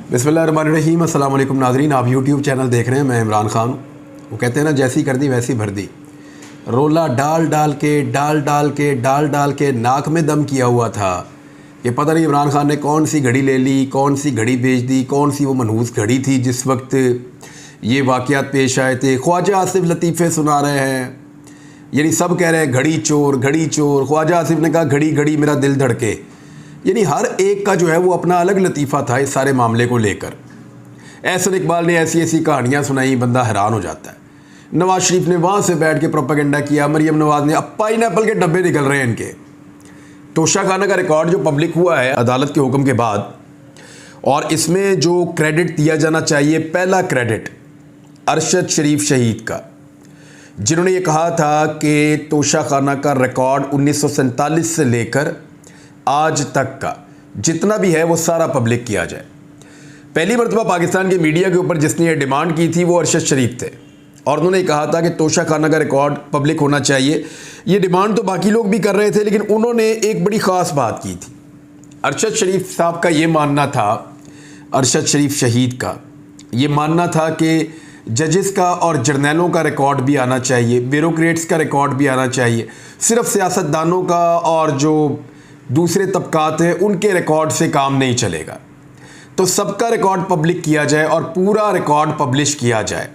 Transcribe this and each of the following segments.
बिस्मिल्लाहिर्रहमानिर्रहीम। अस्सलाम वालेकुम नाज़रीन, आप यूट्यूब चैनल देख रहे हैं। मैं इमरान ख़ान। वो कहते हैं ना, जैसी कर दी वैसी भर दी। रोला डाल डाल के नाक में दम किया हुआ था कि पता नहीं इमरान ख़ान ने कौन सी घड़ी ले ली, कौन सी घड़ी बेच दी, कौन सी वो मनहूस घड़ी थी जिस वक्त ये वाक़यात पेश आए थे। ख्वाजा आसिफ लतीफ़े सुना रहे हैं, यानी सब कह रहे हैं घड़ी चोर घड़ी चोर। ख्वाजा आसिफ ने कहा घड़ी घड़ी मेरा दिल धड़के। यानी हर एक का जो है वो अपना अलग लतीफ़ा था इस सारे मामले को लेकर। एहसन इकबाल ने ऐसी ऐसी कहानियाँ सुनाई, बंदा हैरान हो जाता है। नवाज शरीफ ने वहाँ से बैठ के प्रोपेगेंडा किया। मरियम नवाज ने, अब पाइनएप्पल के डब्बे निकल रहे हैं इनके। तोशाखाना का रिकॉर्ड जो पब्लिक हुआ है अदालत के हुक्म के बाद, और इसमें जो क्रेडिट दिया जाना चाहिए, पहला क्रेडिट अरशद शरीफ शहीद का, जिन्होंने ये कहा था कि तोशाखाना का रिकॉर्ड 1947 से लेकर आज तक का जितना भी है वो सारा पब्लिक किया जाए। पहली मरतबा पाकिस्तान के मीडिया के ऊपर जिसने ये डिमांड की थी वो अरशद शरीफ थे, और उन्होंने कहा था कि तोशाखाना का रिकॉर्ड पब्लिक होना चाहिए। ये डिमांड तो बाकी लोग भी कर रहे थे, लेकिन उन्होंने एक बड़ी ख़ास बात की थी। अरशद शरीफ साहब का ये मानना था, अरशद शरीफ शहीद का ये मानना था कि जजेस का और जर्नैलों का रिकॉर्ड भी आना चाहिए, ब्यूरोक्रेट्स का रिकॉर्ड भी आना चाहिए। सिर्फ सियासतदानों का और जो दूसरे तबकात हैं उनके रिकॉर्ड से काम नहीं चलेगा। तो सबका रिकॉर्ड पब्लिक किया जाए और पूरा रिकॉर्ड पब्लिश किया जाए।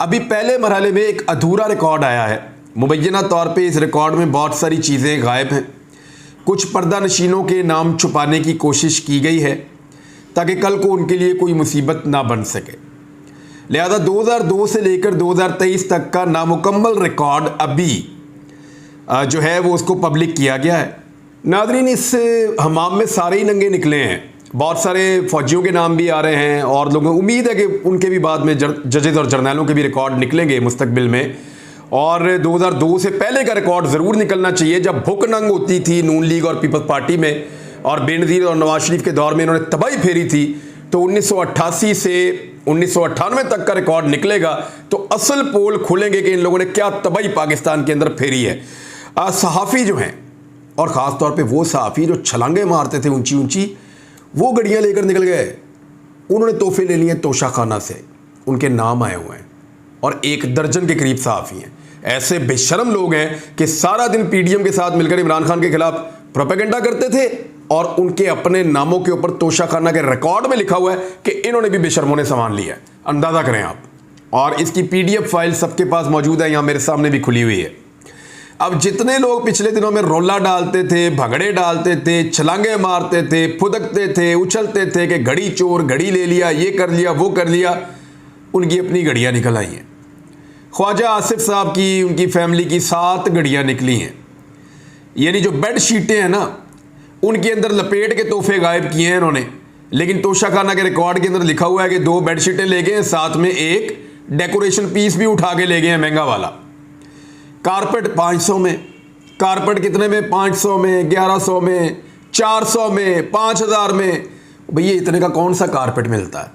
अभी पहले मरहले में एक अधूरा रिकॉर्ड आया है। मुबैना तौर पे इस रिकॉर्ड में बहुत सारी चीज़ें गायब हैं। कुछ पर्दा नशीनों के नाम छुपाने की कोशिश की गई है ताकि कल को उनके लिए कोई मुसीबत ना बन सके। लिहाजा 2002 से लेकर 2023 तक का नामुकम्मल रिकॉर्ड अभी जो है वो उसको पब्लिक किया गया है। नाज़रीन, इस हमाम में सारे ही नंगे निकले हैं। बहुत सारे फ़ौजियों के नाम भी आ रहे हैं, और लोगों को उम्मीद है कि उनके भी बाद में जजेस और जर्नैलों के भी रिकॉर्ड निकलेंगे मुस्तकबिल में। और 2002 से पहले का रिकॉर्ड ज़रूर निकलना चाहिए, जब भुक नंग होती थी नून लीग और पीपल्स पार्टी में, और बेनज़ीर और नवाज शरीफ के दौर में इन्होंने तबाही फेरी थी। तो 1988 से 1998 तक का रिकॉर्ड निकलेगा तो असल पोल खुलेंगे कि इन लोगों ने क्या तबाही पाकिस्तान के अंदर फेरी है। सहाफ़ी जो हैं, और ख़ास तौर पे वो सहाफ़ी जो छलांगे मारते थे ऊंची ऊंची, वो गड्डियाँ लेकर निकल गए। उन्होंने तोहफे ले लिए तोशाखाना से, उनके नाम आए हुए हैं, और 1 दर्जन के करीब सहाफ़ी हैं। ऐसे बेशरम लोग हैं कि सारा दिन पीडीएम के साथ मिलकर इमरान खान के खिलाफ प्रोपेगेंडा करते थे, और उनके अपने नामों के ऊपर तोशाखाना के रिकॉर्ड में लिखा हुआ है कि इन्होंने भी बेशर्मों ने सामान लिया है। अंदाज़ा करें आप। और इसकी PDF फाइल सबके पास मौजूद है, यहाँ मेरे सामने भी खुली हुई है। अब जितने लोग पिछले दिनों में रोला डालते थे, भगड़े डालते थे, छलांगे मारते थे, फुदकते थे, उछलते थे कि घड़ी चोर, घड़ी ले लिया, ये कर लिया, वो कर लिया, उनकी अपनी घड़ियाँ निकल आई हैं। ख्वाजा आसिफ साहब की, उनकी फैमिली की 7 घड़ियाँ निकली हैं। यानी जो बेड शीटें हैं ना, उनके अंदर लपेट के तोहफे गायब किए हैं इन्होंने। लेकिन तोशाखाना के रिकॉर्ड के अंदर लिखा हुआ है कि 2 बेड शीटें ले गए हैं, साथ में एक डेकोरेशन पीस भी उठा के ले गए हैं महंगा वाला। कारपेट 500 में, कारपेट कितने में? 500 में, 1100 में, 400 में, 5000 में। भैया इतने का कौन सा कारपेट मिलता है?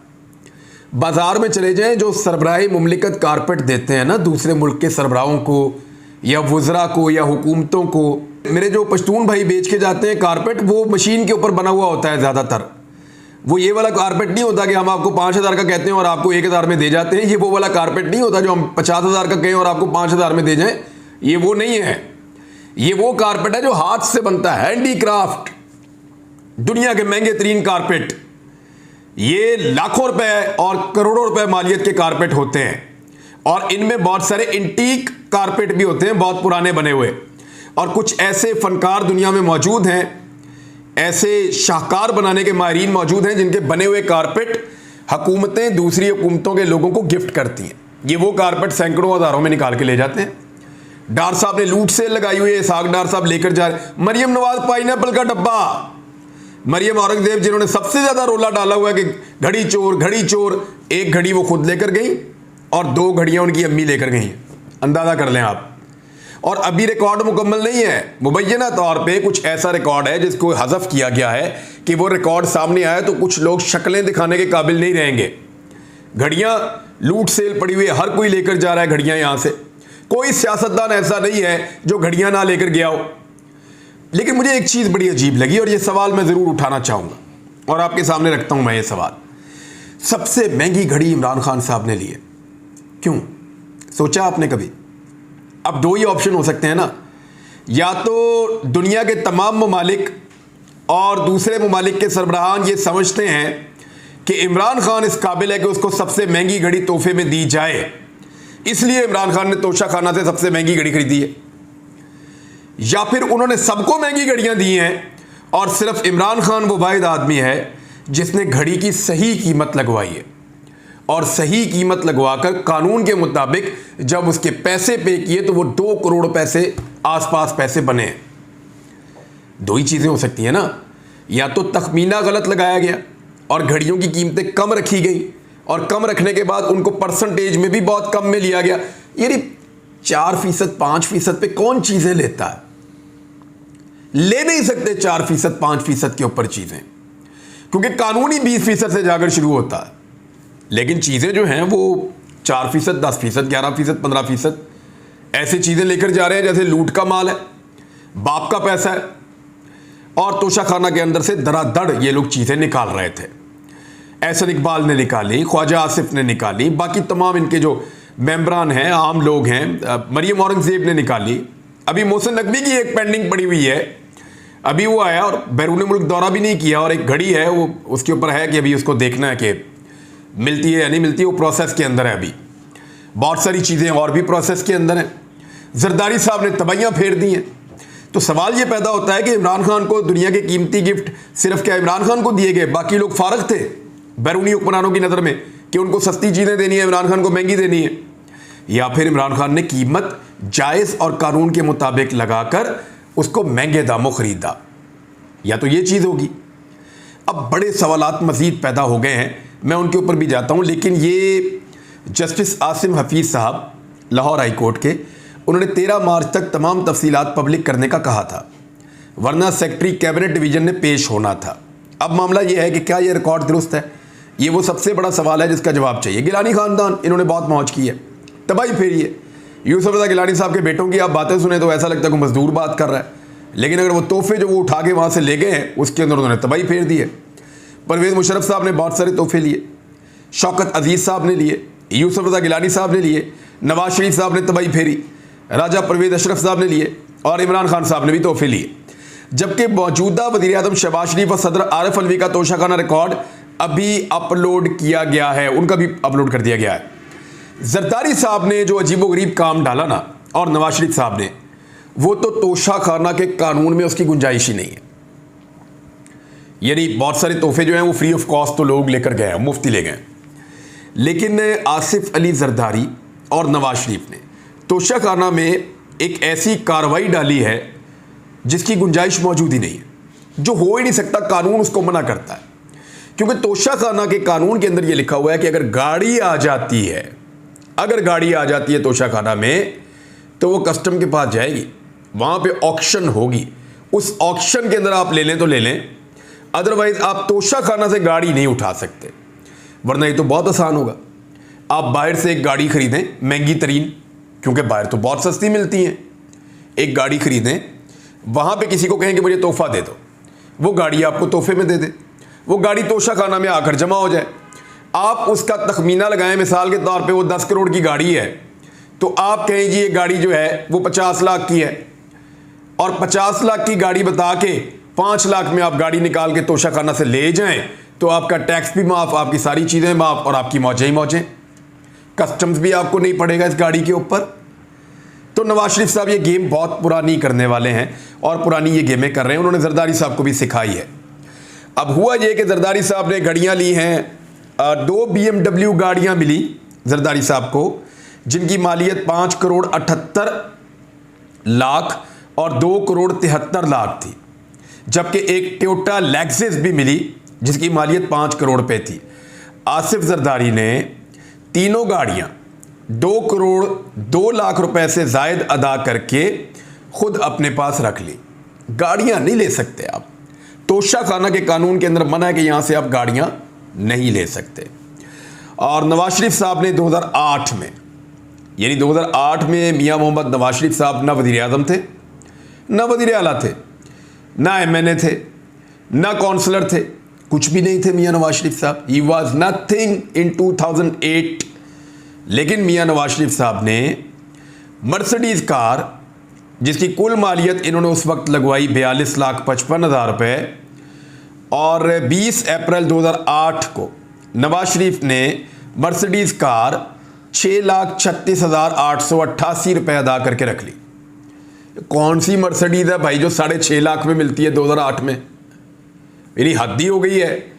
बाज़ार में चले जाएं, जो सरबराही मुमलिकत कारपेट देते हैं ना दूसरे मुल्क के सरबराहों को या वज़रा को या हुकूमतों को, मेरे जो पश्तून भाई बेच के जाते हैं कारपेट, वो मशीन के ऊपर बना हुआ होता है ज़्यादातर। वो ये वाला कारपेट नहीं होता कि हम आपको 5000 का कहते हैं और आपको 1000 में दे जाते हैं। ये वो वाला कारपेट नहीं होता जो हम 50,000 का कहें और आपको 5000 में दे जाएं। ये वो नहीं है। ये वो कारपेट है जो हाथ से बनता है, हैंडीक्राफ्ट, दुनिया के महंगे तरीन कारपेट। ये लाखों रुपए और करोड़ों रुपए मालियत के कारपेट होते हैं, और इनमें बहुत सारे इंटीक कारपेट भी होते हैं, बहुत पुराने बने हुए। और कुछ ऐसे फनकार दुनिया में मौजूद हैं, ऐसे शाहकार बनाने के माहिरीन मौजूद हैं, जिनके बने हुए कारपेट हुकूमतें दूसरी हुकूमतों के लोगों को गिफ्ट करती हैं। ये वो कारपेट सैकड़ों हज़ारों में निकाल के ले जाते हैं। डार साहब ने लूट सेल लगाई हुई है, साग डार साहब लेकर जा रहे। मरियम नवाज पाइनएप्पल का डब्बा, मरियम औरंगजेब जिन्होंने सबसे ज़्यादा रोला डाला हुआ है कि घड़ी चोर घड़ी चोर। 1 घड़ी वो खुद लेकर गई और 2 घड़ियाँ उनकी अम्मी लेकर गई। अंदाज़ा कर लें आप। और अभी रिकॉर्ड मुकम्मल नहीं है। मुबैना तौर पे कुछ ऐसा रिकॉर्ड है जिसको हज़फ किया गया है कि वो रिकॉर्ड सामने आया तो कुछ लोग शक्लें दिखाने के काबिल नहीं रहेंगे। घड़ियाँ लूट सेल पड़ी हुई है, हर कोई लेकर जा रहा है घड़ियाँ यहाँ से। कोई सियासतदान ऐसा नहीं है जो घड़ियाँ ना लेकर गया हो। लेकिन मुझे एक चीज़ बड़ी अजीब लगी, और ये सवाल मैं ज़रूर उठाना चाहूँगा और आपके सामने रखता हूँ मैं ये सवाल। सबसे महंगी घड़ी इमरान खान साहब ने ली है। क्यों, सोचा आपने कभी? अब दो ही ऑप्शन हो सकते हैं ना, या तो दुनिया के तमाम ममालिक और दूसरे ममालिक के सरबराहान ये समझते हैं कि इमरान खान इस काबिल है कि उसको सबसे महंगी घड़ी तोहफे में दी जाए, इसलिए इमरान खान ने तोशाखाना से सबसे महंगी घड़ी खरीदी है, या फिर उन्होंने सबको महंगी घड़ियां दी हैं और सिर्फ इमरान खान वो वाहिद आदमी है जिसने घड़ी की सही कीमत लगवाई है, और सही कीमत लगवाकर कानून के मुताबिक जब उसके पैसे पे किए तो वो 2 करोड़ पैसे आसपास पैसे बने हैं। दो ही चीज़ें हो सकती हैं ना, या तो तखमीना गलत लगाया गया और घड़ियों की कीमतें कम रखी गई, और कम रखने के बाद उनको परसेंटेज में भी बहुत कम में लिया गया। यानी 4%, 5% पे कौन चीज़ें लेता है? ले नहीं सकते 4%, 5% के ऊपर चीज़ें, क्योंकि कानूनी 20% से जाकर शुरू होता है। लेकिन चीज़ें जो हैं वो 4%, 10%, 11%, 15% ऐसी चीज़ें लेकर जा रहे हैं जैसे लूट का माल है, बाप का पैसा है, और तोशाखाना के अंदर से धड़ाधड़ ये लोग चीज़ें निकाल रहे थे। एहसन इकबाल ने निकाली, ख्वाजा आसिफ ने निकाली, बाकी तमाम इनके जो मेंबरान हैं, आम लोग हैं, मरियम औरंगजेब ने निकाली। अभी मोहसिन नकवी की एक पेंडिंग पड़ी हुई है, अभी वो आया और बैरून मुल्क दौरा भी नहीं किया, और एक घड़ी है वो उसके ऊपर है कि अभी उसको देखना है कि मिलती है या नहीं मिलती, वो प्रोसेस के अंदर है। अभी बहुत सारी चीज़ें और भी प्रोसेस के अंदर हैं। जरदारी साहब ने तबाहियाँ फेर दी हैं। तो सवाल ये पैदा होता है कि इमरान खान को दुनिया के कीमती गिफ्ट सिर्फ क्या इमरान खान को दिए गए, बाकी लोग फारग थे बैरूनी हुक्मरानों की नज़र में कि उनको सस्ती चीज़ें देनी है, इमरान खान को महंगी देनी है, या फिर इमरान खान ने कीमत जायज़ और कानून के मुताबिक लगाकर उसको महंगे दामों ख़रीदा, या तो ये चीज़ होगी। अब बड़े सवालात मज़ीद पैदा हो गए हैं, मैं उनके ऊपर भी जाता हूँ, लेकिन ये जस्टिस आसिम हफीज़ साहब लाहौर हाई कोर्ट के, उन्होंने 13 मार्च तक तमाम तफसीलात पब्लिक करने का कहा था, वरना सेक्रेटरी कैबिनेट डिवीज़न ने पेश होना था। अब मामला ये है कि क्या ये रिकॉर्ड दुरुस्त है, ये वो सबसे बड़ा सवाल है जिसका जवाब चाहिए। गिलानी ख़ानदान, इन्होंने बहुत मौज की है, तबाही फेरी है। यूसुफ रज़ा गिलानी साहब के बेटों की आप बातें सुने तो ऐसा लगता है कोई मजदूर बात कर रहा है, लेकिन अगर वो तोहफे जो वो उठा के वहाँ से ले गए हैं उसके अंदर उन्होंने तबाही फेर दी है। परवेज़ मुशर्रफ साहब ने बहुत सारे तोहफे लिए, शौकत अजीज़ साहब ने लिए, यूसुफ रज़ा गिलानी साहब ने लिए, नवाज शरीफ साहब ने तबाही फेरी, राजा परवेज़ अशरफ साहब ने लिए, और इमरान खान साहब ने भी तोहफे लिए। जबकि मौजूदा वज़ीर आज़म शहबाज शरीफ और सदर आरिफ अलवी का तोशाखाना रिकॉर्ड अभी अपलोड किया गया है, उनका भी अपलोड कर दिया गया है। जरदारी साहब ने जो अजीबोगरीब काम डाला ना, और नवाज शरीफ साहब ने, वो तो तोशाखाना के कानून में उसकी गुंजाइश ही नहीं है। यानी बहुत सारे तोहफे जो हैं वो फ्री ऑफ कॉस्ट तो लोग लेकर गए हैं, मुफ्ती ले गए, लेकिन आसिफ अली जरदारी और नवाज शरीफ ने तोशाखाना में एक ऐसी कार्रवाई डाली है जिसकी गुंजाइश मौजूद ही नहीं है, जो हो ही नहीं सकता, कानून उसको मना करता है। क्योंकि तोशाखाना के कानून के अंदर ये लिखा हुआ है कि अगर गाड़ी आ जाती है, अगर गाड़ी आ जाती है तोशाखाना में, तो वो कस्टम के पास जाएगी, वहाँ पे ऑक्शन होगी, उस ऑक्शन के अंदर आप ले लें तो ले लें, अदरवाइज आप तोशाखाना से गाड़ी नहीं उठा सकते। वरना ये तो बहुत आसान होगा, आप बाहर से एक गाड़ी खरीदें महंगी तरीन, क्योंकि बाहर तो बहुत सस्ती मिलती हैं, एक गाड़ी खरीदें, वहाँ पे किसी को कहें कि मुझे तोहफा दे दो, वो गाड़ी आपको तोहफे में दे दे, वो गाड़ी तोशाखाना में आकर जमा हो जाए, आप उसका तखमीना लगाएं, मिसाल के तौर पे वो 10 करोड़ की गाड़ी है, तो आप कहें जी ये गाड़ी जो है वो 50 लाख की है, और 50 लाख की गाड़ी बता के 5 लाख में आप गाड़ी निकाल के तोशाखाना से ले जाएं, तो आपका टैक्स भी माफ़, आपकी सारी चीज़ें माफ़, और आपकी मौजें ही मौजें, कस्टम्स भी आपको नहीं पड़ेगा इस गाड़ी के ऊपर। तो नवाज शरीफ साहब ये गेम बहुत पुरानी करने वाले हैं, और पुरानी ये गेमें कर रहे हैं, उन्होंने जरदारी साहब को भी सिखाई है। अब हुआ ये कि जरदारी साहब ने घड़ियाँ ली हैं, 2 BMW गाड़ियाँ मिली जरदारी साहब को, जिनकी मालियत 5 करोड़ 78 लाख और 2 करोड़ 73 लाख थी, जबकि एक टोयोटा लेक्सस भी मिली जिसकी मालियत 5 करोड़ पे थी। आसिफ जरदारी ने तीनों गाड़ियाँ 2 करोड़ 2 लाख रुपए से जायद अदा करके खुद अपने पास रख ली। गाड़ियाँ नहीं ले सकते आप, तोशाखाना के कानून के अंदर मना है कि यहाँ से आप गाड़ियाँ नहीं ले सकते। और नवाज शरीफ साहब ने 2008 में, यानी 2008 में मियाँ मोहम्मद नवाज शरीफ साहब ना वज़ीर आज़म थे, ना वज़ीर आला थे, ना MNA थे, ना काउंसलर थे, कुछ भी नहीं थे मियाँ नवाज शरीफ साहब, ही वॉज नथिंग इन 2008। लेकिन मियाँ नवाज शरीफ साहब ने मर्सिडीज़ कार, जिसकी कुल मालियत इन्होंने उस वक्त लगवाई 42,55,000 रुपये, और 20 अप्रैल 2008 को नवाज शरीफ ने मर्सिडीज़ कार 6,36,888 रुपये अदा करके रख ली। कौन सी मर्सिडीज़ है भाई जो 6.5 लाख में मिलती है 2008 में? मेरी हद ही हो गई है।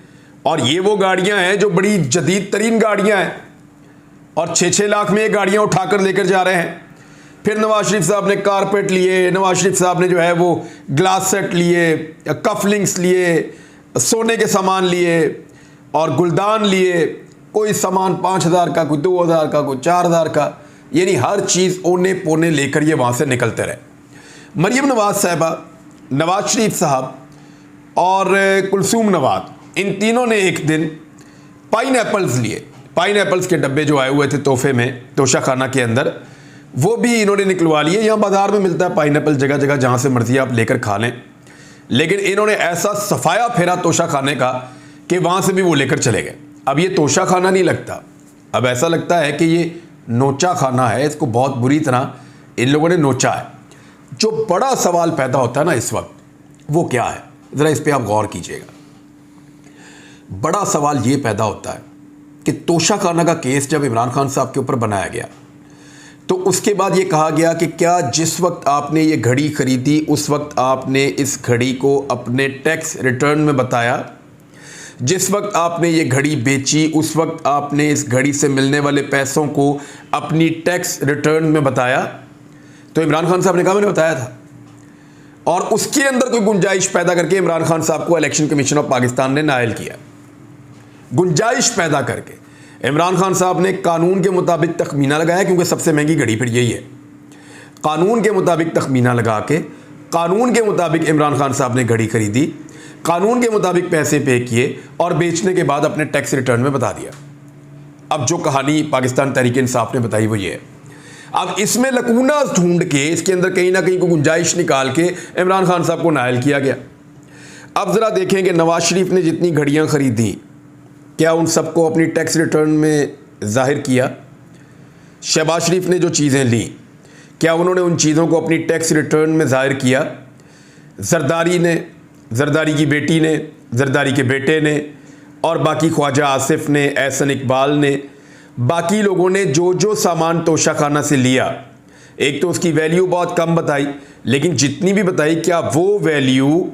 और ये वो गाड़ियां हैं जो बड़ी जदीद तरीन गाड़ियां हैं, और 6-6 लाख में ये गाड़ियां उठाकर लेकर जा रहे हैं। फिर नवाज शरीफ साहब ने कारपेट लिए, नवाज शरीफ साहब ने जो है वो ग्लास सेट लिए, कफलिंग्स लिए, सोने के सामान लिए और गुलदान लिए। कोई सामान 5,000 का, कोई 2,000 का, कोई 4,000 का, यानी हर चीज़ ओने पोने लेकर ये वहाँ से निकलते रहे। मरीम नवाज साहबा, नवाज शरीफ साहब और कुलसूम नवाज, इन तीनों ने एक दिन पाइन एप्पल्स लिए। पाइन एप्पल्स के डब्बे जो आए हुए थे तोहफे में तोशा खाना के अंदर, वो भी इन्होंने निकलवा लिए। यहाँ बाज़ार में मिलता है पाइन एप्पल जगह जगह, जहाँ से मर्जी आप लेकर खा लें। लेकिन इन्होंने ऐसा सफाया फेरा तोशा खाने का कि वहाँ से भी वो लेकर चले गए। अब ये तोशा खाना नहीं लगता, अब ऐसा लगता है कि ये नोचा खाना है। इसको बहुत बुरी तरह इन लोगों ने नोचा है। जो बड़ा सवाल पैदा होता है ना इस वक्त, वो क्या है, ज़रा इस पर आप गौर कीजिएगा। बड़ा सवाल ये पैदा होता है कि तोशा खाना का केस जब इमरान खान साहब के ऊपर बनाया गया, तो उसके बाद ये कहा गया कि क्या जिस वक्त आपने ये घड़ी ख़रीदी उस वक्त आपने इस घड़ी को अपने टैक्स रिटर्न में बताया? जिस वक्त आपने ये घड़ी बेची उस वक्त आपने इस घड़ी से मिलने वाले पैसों को अपनी टैक्स रिटर्न में बताया? तो इमरान खान साहब ने कहा मैंने बताया था। और उसके अंदर कोई गुंजाइश पैदा करके इमरान खान साहब को इलेक्शन कमीशन ऑफ पाकिस्तान ने नाअहल किया। गुंजाइश पैदा करके इमरान खान साहब ने कानून के मुताबिक तखमीना लगाया, क्योंकि सबसे महंगी घड़ी फिर यही है। कानून के मुताबिक तखमीना लगा के कानून के मुताबिक इमरान खान साहब ने घड़ी खरीदी, कानून के मुताबिक पैसे पे किए और बेचने के बाद अपने टैक्स रिटर्न में बता दिया। अब जो कहानी पाकिस्तान तहरीक इंसाफ ने बताई वो ये है। अब इसमें लकूना ढूंढ के इसके अंदर कहीं ना कहीं को गुंजाइश निकाल के इमरान खान साहब को नाअहल किया गया। अब ज़रा देखें कि नवाज शरीफ ने जितनी घड़ियाँ ख़रीदी, क्या उन सबको अपनी टैक्स रिटर्न में ज़ाहिर किया? शहबाज शरीफ ने जो चीज़ें ली, क्या उन्होंने उन चीज़ों को अपनी टैक्स रिटर्न में ज़ाहिर किया? जरदारी ने, जरदारी की बेटी ने, जरदारी के बेटे ने, और बाकी ख्वाजा आसिफ ने, एहसन इकबाल ने, बाकी लोगों ने जो जो सामान तोशा खाना से लिया, एक तो उसकी वैल्यू बहुत कम बताई, लेकिन जितनी भी बताई क्या वो वैल्यू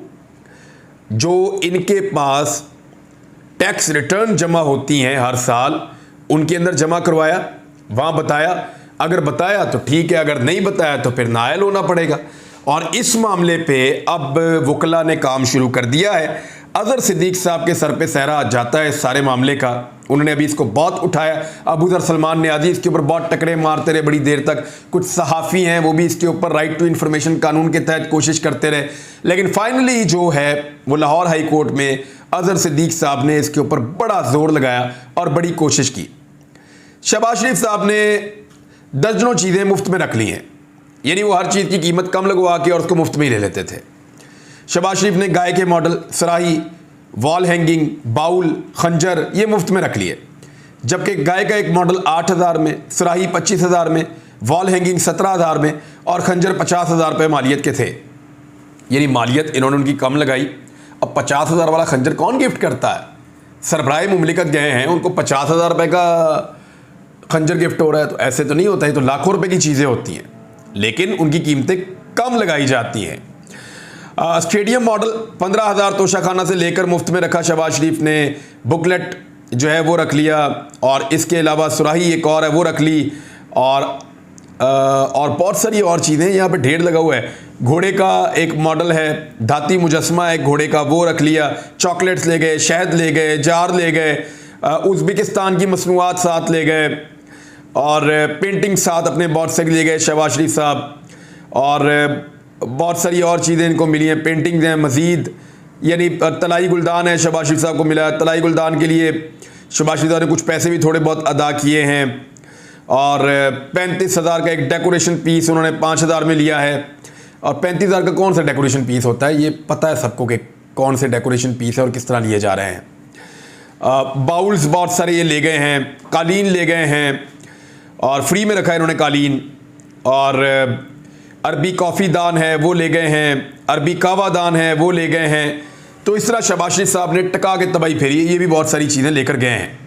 जो इनके पास टैक्स रिटर्न जमा होती हैं हर साल उनके अंदर जमा करवाया, वहाँ बताया? अगर बताया तो ठीक है, अगर नहीं बताया तो फिर नाअहल होना पड़ेगा। और इस मामले पे अब वकला ने काम शुरू कर दिया है। अजहर सिद्दीक साहब के सर पे सहरा जाता है इस सारे मामले का। उन्होंने अभी इसको बहुत उठाया। अबू ज़र सलमान न्याज़ी इसके ऊपर बहुत टकरे मारते रहे बड़ी देर तक। कुछ सहाफ़ी हैं वो भी इसके ऊपर राइट टू इन्फॉर्मेशन कानून के तहत कोशिश करते रहे, लेकिन फाइनली जो है वो लाहौर हाई कोर्ट में अजहर सिद्दीक साहब ने इसके ऊपर बड़ा जोर लगाया और बड़ी कोशिश की। शहबाज शरीफ साहब ने दर्जनों चीज़ें मुफ्त में रख ली हैं, यानी वो हर चीज़ की कीमत कम लगवा के और उसको मुफ्त में ही ले लेते थे। शहबाज शरीफ ने गाय के मॉडल, सराही, वॉल हैंगिंग, बाउल, खंजर ये मुफ्त में रख लिए, जबकि गाय का एक मॉडल 8,000 में, सराही 25,000 में, वॉल हैंगिंग 17,000 में और खंजर 50,000 रुपये मालियत के थे। यानी मालियत इन्होंने उनकी कम लगाई। अब 50,000 वाला खंजर कौन गिफ्ट करता है? सरबराह मुमलिकत गए हैं, उनको 50,000 रुपये का खंजर गिफ्ट हो रहा है, तो ऐसे तो नहीं होता है। तो लाखों रुपए की चीज़ें होती हैं, लेकिन उनकी कीमतें कम लगाई जाती हैं। स्टेडियम मॉडल 15,000 तोशाखाना से लेकर मुफ्त में रखा शहबाज शरीफ ने। बुकलेट जो है वो रख लिया, और इसके अलावा सुराही एक और है वो रख ली, और बहुत सारी और चीज़ें यहाँ पे ढेर लगा हुआ है। घोड़े का एक मॉडल है, धाती मुजस्मा एक घोड़े का, वो रख लिया। चॉकलेट्स ले गए, शहद ले गए, जार ले गए, उज़्बेकिस्तान की मसनूआत साथ ले गए, और पेंटिंग साथ अपने बहुत सारी ले गए शहबाज शरीफ साहब, और बहुत सारी और चीज़ें इनको मिली हैं। पेंटिंग्स हैं मज़ीद, यानी तलाई गुलदान है शहबाज शरीफ साहब को मिला है। तलाई गुलदान के लिए शहबाज शरीफ साहब ने कुछ पैसे भी थोड़े बहुत अदा किए हैं, और 35,000 का एक डेकोरेशन पीस उन्होंने 5,000 में लिया है। और 35,000 का कौन सा डेकोरेशन पीस होता है ये पता है सबको कि कौन से डेकोरेशन पीस है और किस तरह लिए जा रहे हैं। बाउल्स बहुत सारे ये ले गए हैं, कालीन ले गए हैं और फ्री में रखा है इन्होंने कालीन, और अरबी कॉफ़ी दान है वो ले गए हैं, अरबी कावा दान है वो ले गए हैं। तो इस तरह शहबाज शरीफ साहब ने टका के तबाही फेरी, ये भी बहुत सारी चीज़ें लेकर गए हैं।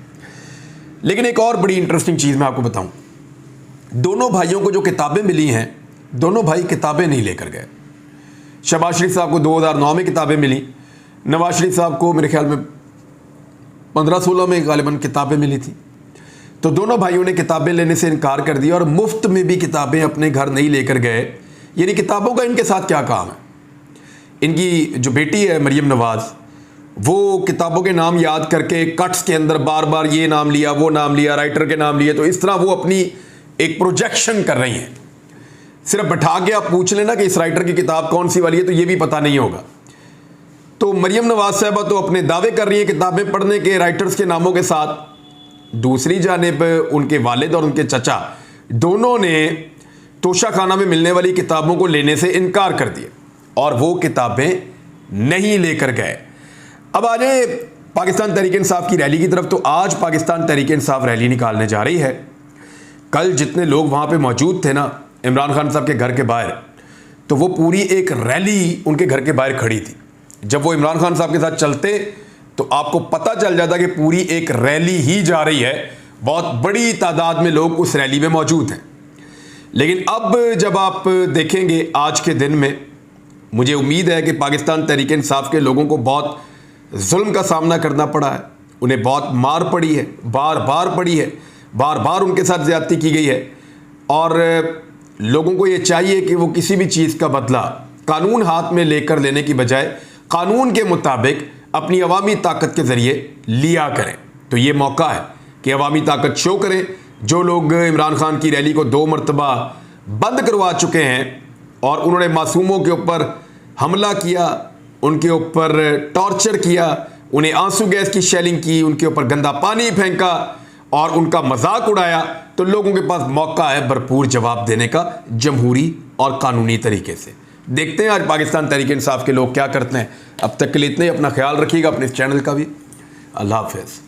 लेकिन एक और बड़ी इंटरेस्टिंग चीज़ मैं आपको बताऊं, दोनों भाइयों को जो किताबें मिली हैं, दोनों भाई किताबें नहीं लेकर गए। शहबाज शरीफ साहब को 2009 में किताबें मिली, नवाज शरीफ साहब को मेरे ख्याल में 15-16 में गालिबन किताबें मिली थी। तो दोनों भाइयों ने किताबें लेने से इनकार कर दिया और मुफ्त में भी किताबें अपने घर नहीं लेकर गए। यानी किताबों का इनके साथ क्या काम है। इनकी जो बेटी है मरियम नवाज़, वो किताबों के नाम याद करके कट्स के अंदर बार बार ये नाम लिया, वो नाम लिया, राइटर के नाम लिए, तो इस तरह वो अपनी एक प्रोजेक्शन कर रही हैं। सिर्फ बैठा के आप पूछ लेना कि इस राइटर की किताब कौन सी वाली है, तो ये भी पता नहीं होगा। तो मरियम नवाज साहबा तो अपने दावे कर रही है किताबें पढ़ने के राइटर्स के नामों के साथ। दूसरी जानिब उनके वालिद और उनके चचा दोनों ने तोशाखाना में मिलने वाली किताबों को लेने से इनकार कर दिया और वो किताबें नहीं लेकर गए। अब आ जाए पाकिस्तान तहरीक इंसाफ की रैली की तरफ। तो आज पाकिस्तान तहरीक इंसाफ रैली निकालने जा रही है। कल जितने लोग वहाँ पे मौजूद थे ना इमरान खान साहब के घर के बाहर, तो वो पूरी एक रैली उनके घर के बाहर खड़ी थी। जब वो इमरान खान साहब के साथ चलते तो आपको पता चल जाता कि पूरी एक रैली ही जा रही है। बहुत बड़ी तादाद में लोग उस रैली में मौजूद हैं। लेकिन अब जब आप देखेंगे आज के दिन में, मुझे उम्मीद है कि पाकिस्तान तहरीक इंसाफ के लोगों को बहुत जुल्म का सामना करना पड़ा है, उन्हें बहुत मार पड़ी है, बार बार पड़ी है, बार बार उनके साथ ज़्यादती की गई है। और लोगों को ये चाहिए कि वो किसी भी चीज़ का बदला कानून हाथ में लेकर लेने की बजाय कानून के मुताबिक अपनी अवामी ताकत के ज़रिए लिया करें। तो ये मौका है कि अवामी ताकत शो करें। जो लोग इमरान खान की रैली को 2 मरतबा बंद करवा चुके हैं और उन्होंने मासूमों के ऊपर हमला किया, उनके ऊपर टॉर्चर किया, उन्हें आंसू गैस की शेलिंग की, उनके ऊपर गंदा पानी फेंका और उनका मजाक उड़ाया, तो लोगों के पास मौका है भरपूर जवाब देने का जमहूरी और कानूनी तरीके से। देखते हैं आज पाकिस्तान तहरीक इंसाफ के लोग क्या करते हैं। अब तक के लिए इतने ही। अपना ख्याल रखिएगा, अपने इस चैनल का भी। अल्लाह हाफ़िज़।